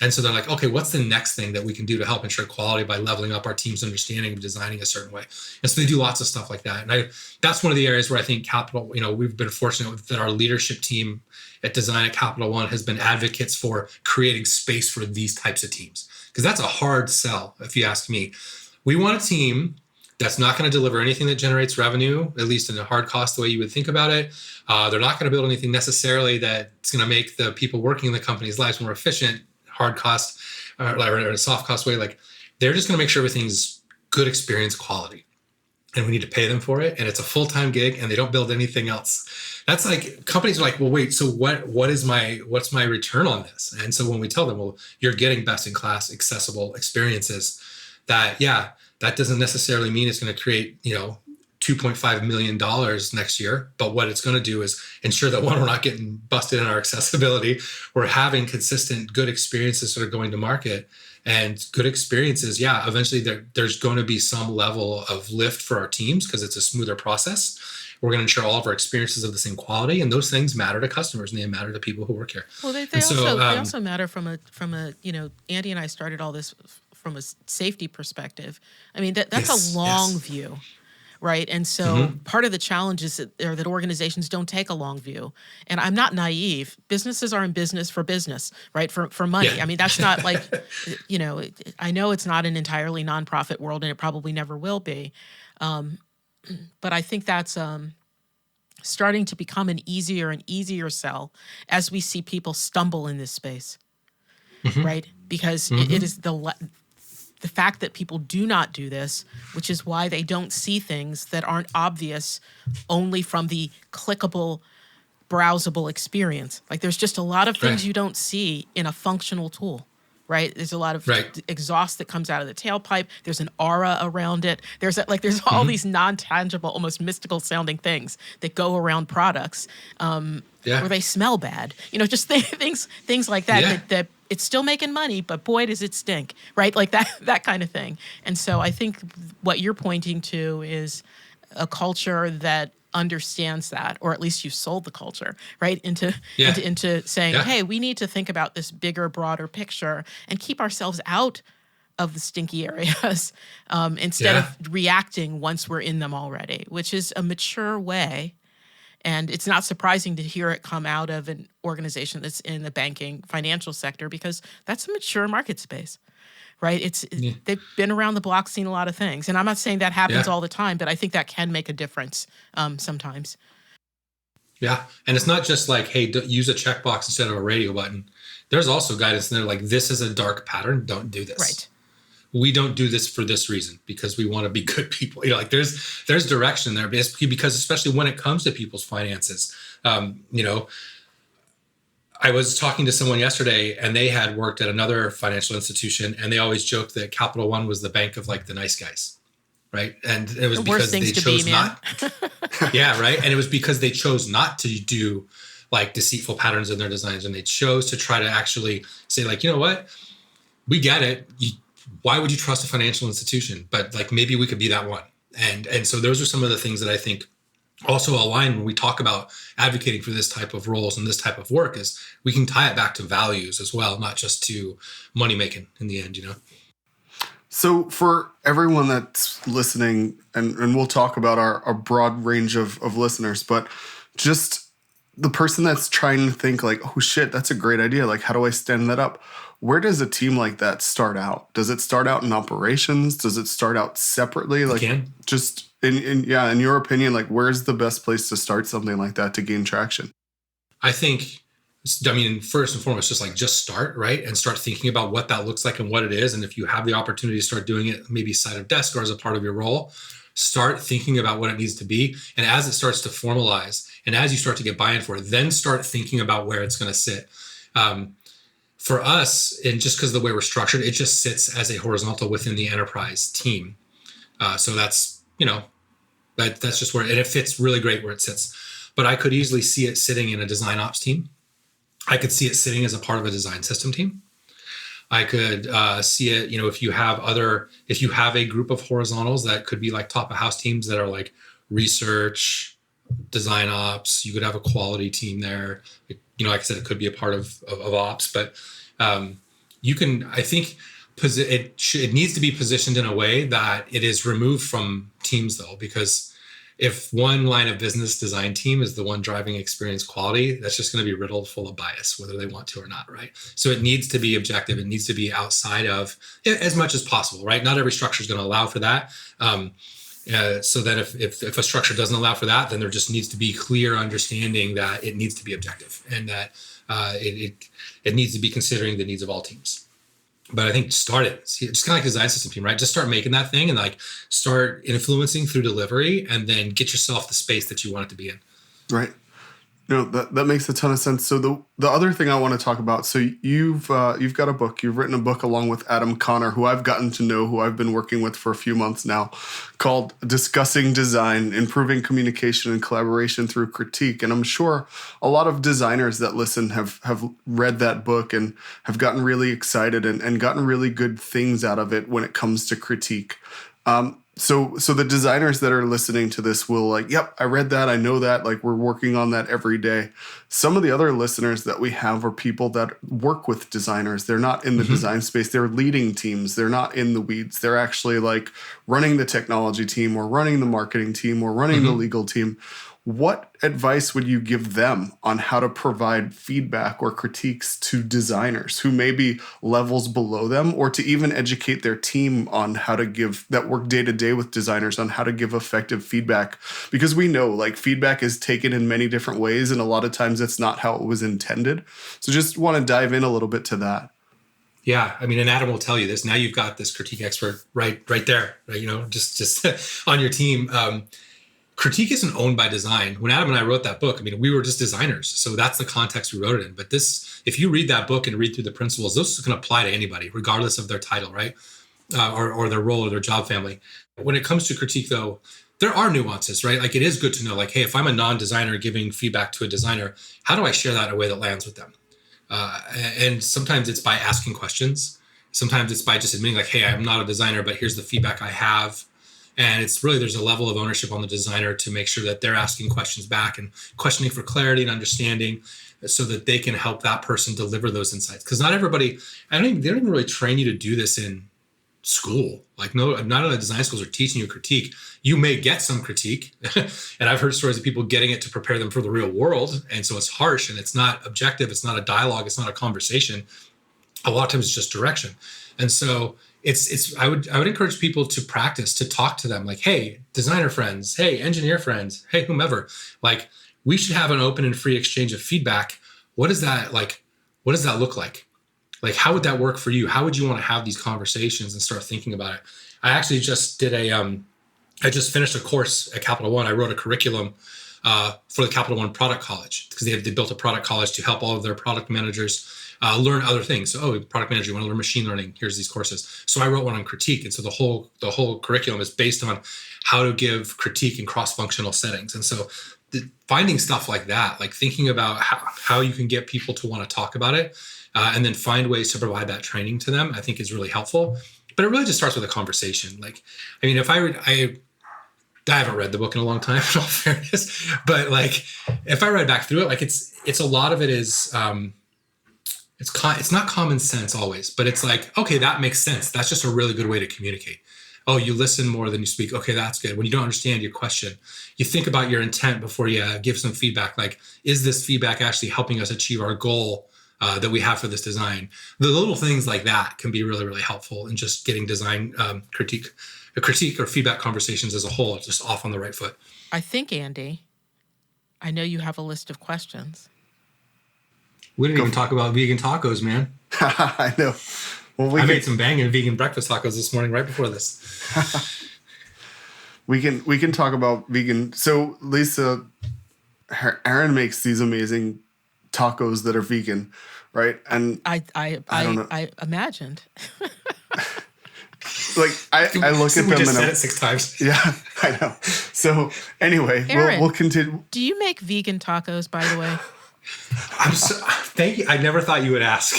And so they're like, okay, what's the next thing that we can do to help ensure quality by leveling up our team's understanding of designing a certain way? And so they do lots of stuff like that. And that's one of the areas where I think Capital, we've been fortunate that our leadership team at Design at Capital One has been advocates for creating space for these types of teams. Because that's a hard sell, if you ask me. We want a team that's not going to deliver anything that generates revenue, at least in a hard cost, the way you would think about it. They're not going to build anything necessarily that's going to make the people working in the company's lives more efficient, hard cost. or in a soft cost way, like they're just going to make sure everything's good experience quality. And we need to pay them for it. And it's a full-time gig and they don't build anything else. That's like, companies are like, well, wait, so what's my return on this? And so when we tell them, well, you're getting best in class, accessible experiences, that doesn't necessarily mean it's going to create, $2.5 million next year. But what it's going to do is ensure that, one, we're not getting busted in our accessibility. We're having consistent, good experiences that are going to market. And good experiences, eventually there's going to be some level of lift for our teams because it's a smoother process. We're going to ensure all of our experiences of the same quality, and those things matter to customers and they matter to people who work here. Well, they also matter from a Andy and I started all this from a safety perspective. I mean, that's a long view. Right. And so part of the challenge is that organizations don't take a long view. And I'm not naive. Businesses are in business for business, right? For money. Yeah. I mean, that's not like, I know it's not an entirely nonprofit world and it probably never will be. But I think that's starting to become an easier and easier sell as we see people stumble in this space, right? Because it is the fact that people do not do this, which is why they don't see things that aren't obvious only from the clickable, browsable experience. Like there's just a lot of things you don't see in a functional tool, right? There's a lot of exhaust that comes out of the tailpipe. There's an aura around it. There's all these non-tangible, almost mystical sounding things that go around products where they smell bad. Just things like that, that it's still making money, but boy, does it stink, right? Like that kind of thing. And so I think what you're pointing to is a culture that understands that, or at least you sold the culture, right? Into saying, hey, we need to think about this bigger, broader picture and keep ourselves out of the stinky areas instead of reacting once we're in them already, which is a mature way. And it's not surprising to hear it come out of an organization that's in the banking financial sector because that's a mature market space, right? They've been around the block, seen a lot of things. And I'm not saying that happens all the time, but I think that can make a difference sometimes. Yeah. And it's not just like, hey, use a checkbox instead of a radio button. There's also guidance in there like, this is a dark pattern. Don't do this. Right. We don't do this for this reason because we want to be good people. Like there's direction there because especially when it comes to people's finances, I was talking to someone yesterday and they had worked at another financial institution and they always joked that Capital One was the bank of like the nice guys. Right. And it was because they chose not. Right. And it was because they chose not to do like deceitful patterns in their designs. And they chose to try to actually say like, you know what, we get it. Why would you trust a financial institution? But like maybe we could be that one. And so those are some of the things that I think also align when we talk about advocating for this type of roles and this type of work is we can tie it back to values as well, not just to money making in the end, So for everyone that's listening, and we'll talk about our broad range of listeners, but just the person that's trying to think like, oh shit, that's a great idea. Like, how do I stand that up? Where does a team like that start out? Does it start out in operations? Does it start out separately? Like, just in your opinion, like, where's the best place to start something like that to gain traction? I think, first and foremost, just start, right? And start thinking about what that looks like and what it is. And if you have the opportunity to start doing it, maybe side of desk or as a part of your role, start thinking about what it needs to be. And as it starts to formalize and as you start to get buy-in for it, then start thinking about where it's going to sit. For us, and just because of the way we're structured, it just sits as a horizontal within the enterprise team. So that's, that's just where, and it fits really great where it sits. But I could easily see it sitting in a design ops team. I could see it sitting as a part of a design system team. I could see it, if you have a group of horizontals that could be like top of house teams that are like research, design ops, you could have a quality team there. Like I said, it could be a part of ops, but you can, I think it needs to be positioned in a way that it is removed from teams though, because if one line of business design team is the one driving experience quality, that's just going to be riddled full of bias, whether they want to or not, right? So it needs to be objective. It needs to be outside of as much as possible, right? Not every structure is going to allow for that. So that if a structure doesn't allow for that, then there just needs to be clear understanding that it needs to be objective and that it needs to be considering the needs of all teams. But I think start it. See, it's kind of like design system team, right? Just start making that thing and like start influencing through delivery, and then get yourself the space that you want it to be in. Right. That makes a ton of sense. So the other thing I want to talk about, so you've got a book. You've written a book along with Adam Connor, who I've gotten to know, who I've been working with for a few months now, called Discussing Design, Improving Communication and Collaboration Through Critique. And I'm sure a lot of designers that listen have read that book and have gotten really excited and gotten really good things out of it when it comes to critique. So the designers that are listening to this will like, yep, I read that. I know that. Like, we're working on that every day. Some of the other listeners that we have are people that work with designers. They're not in the design space. They're leading teams. They're not in the weeds. They're actually like running the technology team or running the marketing team or running the legal team. What advice would you give them on how to provide feedback or critiques to designers who may be levels below them, or to even educate their team on how to give, that work day to day with designers, on how to give effective feedback? Because we know like feedback is taken in many different ways, and a lot of times it's not how it was intended. So just want to dive in a little bit to that. Yeah, I mean, and Adam will tell you this. Now you've got this critique expert right there, right? You know, just on your team. Critique isn't owned by design. When Adam and I wrote that book, I mean, we were just designers. So that's the context we wrote it in. But this, if you read that book and read through the principles, those can apply to anybody, regardless of their title, right? Or their role or their job family. When it comes to critique, though, there are nuances, right? Like, it is good to know, like, hey, if I'm a non-designer giving feedback to a designer, how do I share that in a way that lands with them? And sometimes it's by asking questions. Sometimes it's by just admitting, like, hey, I'm not a designer, but here's the feedback I have. And it's really, there's a level of ownership on the designer to make sure that they're asking questions back and questioning for clarity and understanding, so that they can help that person deliver those insights. Because not everybody, they don't even really train you to do this in school. Like, no, not all the design schools are teaching you critique. You may get some critique. And I've heard stories of people getting it to prepare them for the real world. And so it's harsh and it's not objective. It's not a dialogue. It's not a conversation. A lot of times it's just direction. And so I would encourage people to practice, to talk to them like, hey, designer friends, hey, engineer friends, hey, whomever, like, we should have an open and free exchange of feedback. What is that like? What does that look like? Like, how would that work for you? How would you want to have these conversations and start thinking about it? I actually just did I just finished a course at Capital One. I wrote a curriculum for the Capital One Product College, because they built a product college to help all of their product managers learn other things. So, product manager, you want to learn machine learning, here's these courses. So I wrote one on critique. And so the whole curriculum is based on how to give critique in cross-functional settings. And so finding stuff like that, like thinking about how you can get people to want to talk about it, and then find ways to provide that training to them, I think is really helpful. But it really just starts with a conversation. Like, I mean, if I haven't read the book in a long time, in all fairness, but like, if I read back through it, like, it's a lot of it is, it's not common sense always, but it's like, okay, that makes sense. That's just a really good way to communicate. Oh, you listen more than you speak. Okay, that's good. When you don't understand your question, you think about your intent before you give some feedback. Like, is this feedback actually helping us achieve our goal that we have for this design? The little things like that can be really, really helpful in just getting design critique or feedback conversations as a whole just off on the right foot. I think, Andy, I know you have a list of questions. We didn't even talk about vegan tacos, man. I know. Well, I made some banging vegan breakfast tacos this morning right before this. we can talk about vegan. So, Lisa, Aaron makes these amazing tacos that are vegan, right? And I don't know. I imagined. Like, I look at them and said it 6 times. Yeah, I know. So anyway, Aaron, we'll continue. Do you make vegan tacos, by the way? Thank you. I never thought you would ask.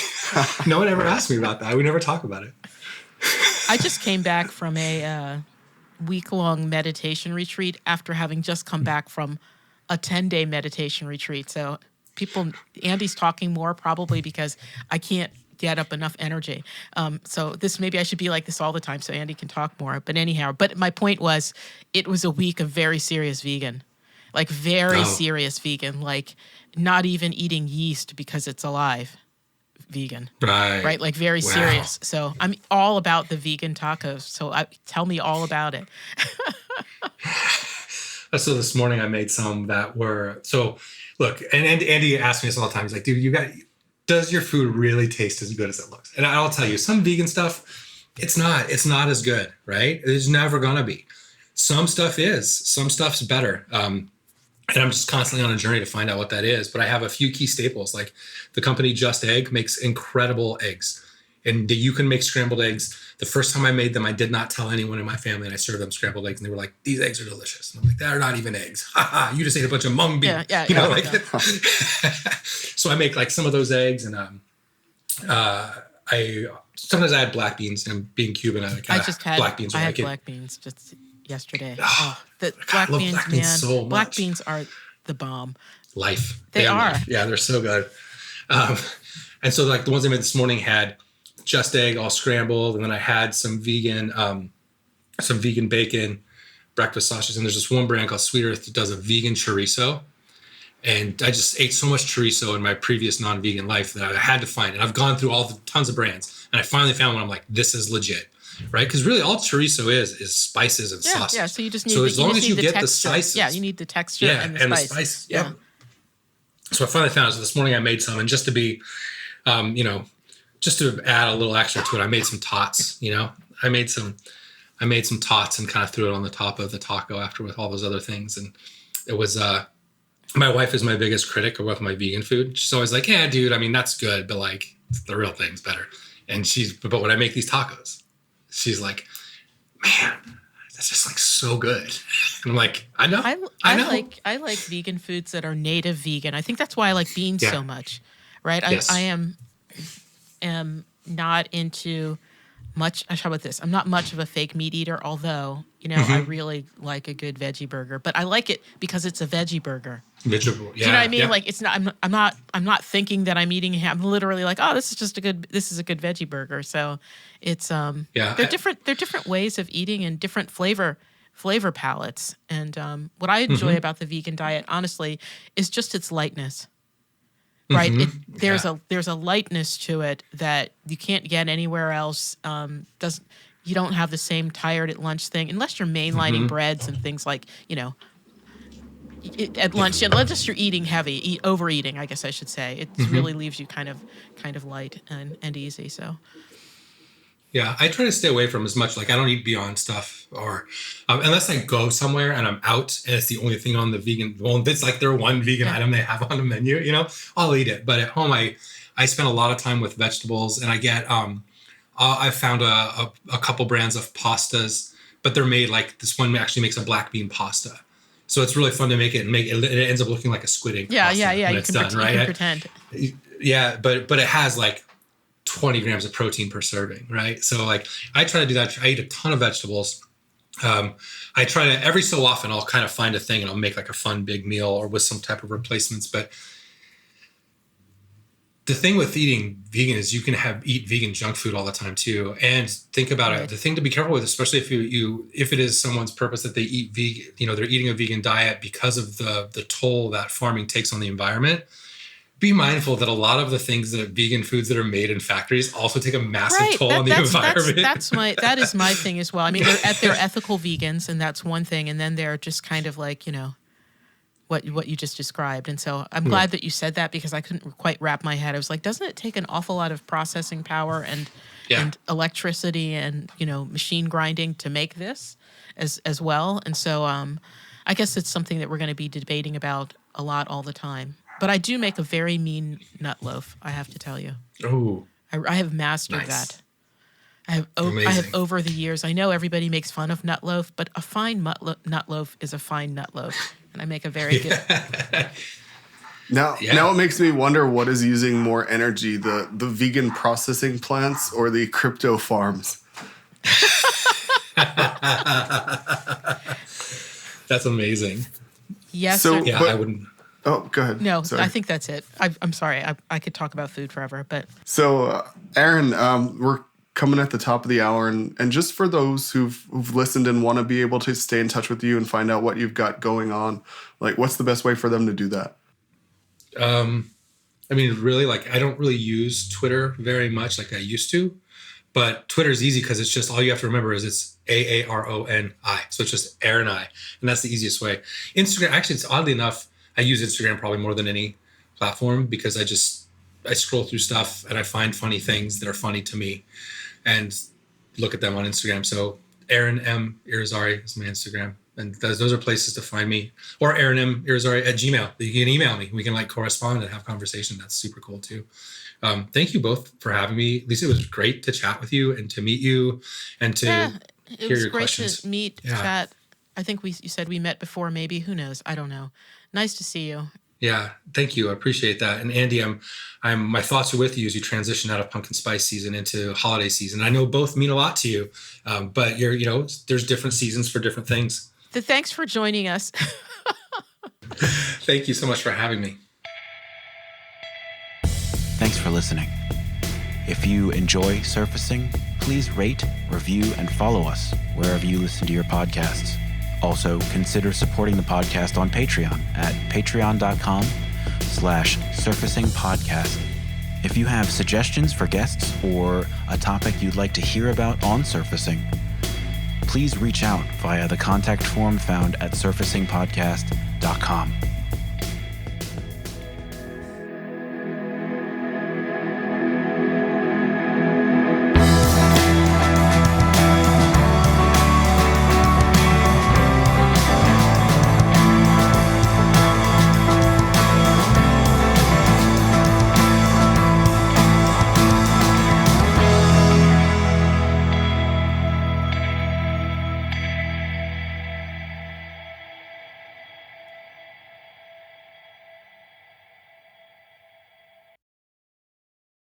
No one ever asked me about that. We never talk about it. I just came back from a week-long meditation retreat after having just come back from a 10-day meditation retreat. So Andy's talking more probably because I can't get up enough energy. So maybe I should be like this all the time so Andy can talk more. But anyhow, my point was, it was a week of very serious vegan, like very serious vegan, like not even eating yeast because it's alive vegan. Right? Like very serious. So I'm all about the vegan tacos. So tell me all about it. So this morning I made some that were, so look, and Andy asked me this all the time. He's like, dude, does your food really taste as good as it looks? And I'll tell you, some vegan stuff, it's not as good, right? It's never gonna be. Some stuff is, some stuff's better. And I'm just constantly on a journey to find out what that is. But I have a few key staples. Like the company Just Egg makes incredible eggs. And you can make scrambled eggs. The first time I made them, I did not tell anyone in my family, and I served them scrambled eggs, and they were like, "These eggs are delicious." And I'm like, "They're not even eggs. Ha ha! You just ate a bunch of mung bean." So I make like some of those eggs, and I sometimes I add black beans. And being Cuban, I just had black beans. I had black beans just yesterday. The black beans, man. So black beans are the bomb. Life. They are. Life. Yeah, they're so good. And so like the ones I made this morning had Just Egg all scrambled, and then I had some vegan bacon, breakfast sausage, and there's this one brand called Sweet Earth that does a vegan chorizo. And I just ate so much chorizo in my previous non-vegan life that I had to find it. I've gone through tons of brands, and I finally found one. I'm like, this is legit, right? Because really all chorizo is spices and sauces. Yeah, so you just need as long as you get the spices. Yeah, you need the texture and the spice. Yeah. So I finally found it. So this morning I made some, and just to be, just to add a little extra to it, I made some tots. I made some tots and kind of threw it on the top of the taco after with all those other things. And it was, my wife is my biggest critic of my vegan food. She's always like, "Yeah, dude, I mean, that's good, but like the real thing's better." And but when I make these tacos, she's like, "Man, that's just like so good." And I'm like, I know. I know. I like vegan foods that are native vegan. I think that's why I like beans so much, right? Yes. I am not into much. How about this? I'm not much of a fake meat eater, although I really like a good veggie burger. But I like it because it's a veggie burger. Vegetable, yeah. Do you know what I mean? Yeah. Like it's not. I'm not thinking that I'm eating. I'm literally like, oh, this is a good veggie burger. So it's They're different. They're different ways of eating and different flavor palettes. And what I enjoy about the vegan diet, honestly, is just its lightness. Right. There's a lightness to it that you can't get anywhere else. You don't have the same tired at lunch thing unless you're mainlining breads and things like, at lunch, unless you're eating heavy, overeating, I guess I should say. It really leaves you kind of light and easy. So. Yeah, I try to stay away from as much. Like I don't eat Beyond stuff, or unless I go somewhere and I'm out and it's the only thing on the vegan. Well, if it's like their one vegan item they have on the menu, I'll eat it. But at home, I spend a lot of time with vegetables, and I get I found a couple brands of pastas, but they're made like this one actually makes a black bean pasta. So it's really fun to make it, and it ends up looking like a squid ink pasta when it's done, right? You can pretend. Yeah, but it has like 20 grams of protein per serving, right? So like I try to do that. I eat a ton of vegetables. I try to every so often I'll kind of find a thing and I'll make like a fun big meal or with some type of replacements. But the thing with eating vegan is you can eat vegan junk food all the time too. And think about it. The thing to be careful with, especially if it is someone's purpose that they eat vegan, they're eating a vegan diet because of the toll that farming takes on the environment. Be mindful that a lot of the things vegan foods that are made in factories also take a massive toll on the environment. That is my thing as well. I mean, they're ethical vegans, and that's one thing. And then they're just kind of like, what you just described. And so I'm glad that you said that, because I couldn't quite wrap my head. I was like, doesn't it take an awful lot of processing power and electricity and, machine grinding to make this as well? And so I guess it's something that we're going to be debating about a lot all the time. But I do make a very mean nut loaf, I have to tell you. Oh, I have mastered that. I have over the years. I know everybody makes fun of nut loaf, but a fine nut loaf is a fine nut loaf, and I make a very good. Now it makes me wonder what is using more energy: the vegan processing plants or the crypto farms. That's amazing. Yes. So, I wouldn't. Oh, go ahead. No, sorry. I think that's it. I'm sorry. I could talk about food forever, but. So, Aaron, we're coming at the top of the hour, and just for those who've listened and want to be able to stay in touch with you and find out what you've got going on, like, what's the best way for them to do that? I mean, really, like, I don't really use Twitter very much like I used to, but Twitter is easy because it's just all you have to remember is it's AARONI. So it's just Aaron I, and that's the easiest way. Instagram, actually, it's oddly enough, I use Instagram probably more than any platform because I scroll through stuff and I find funny things that are funny to me and look at them on Instagram. So Aaron M. Irizarry is my Instagram. And those are places to find me. Or Aaron M. Irizarry at Gmail. You can email me. We can like correspond and have conversation. That's super cool too. Thank you both for having me. Lisa, it was great to chat with you and to meet you and to hear your questions. It was great to meet, chat. I think you said we met before, maybe. Who knows? I don't know. Nice to see you. Yeah, thank you. I appreciate that. And Andy, my thoughts are with you as you transition out of pumpkin spice season into holiday season. I know both mean a lot to you, but there's different seasons for different things. Thanks for joining us. Thank you so much for having me. Thanks for listening. If you enjoy surfacing, please rate, review, and follow us wherever you listen to your podcasts. Also, consider supporting the podcast on Patreon at patreon.com/surfacingpodcast. If you have suggestions for guests or a topic you'd like to hear about on surfacing, please reach out via the contact form found at surfacingpodcast.com.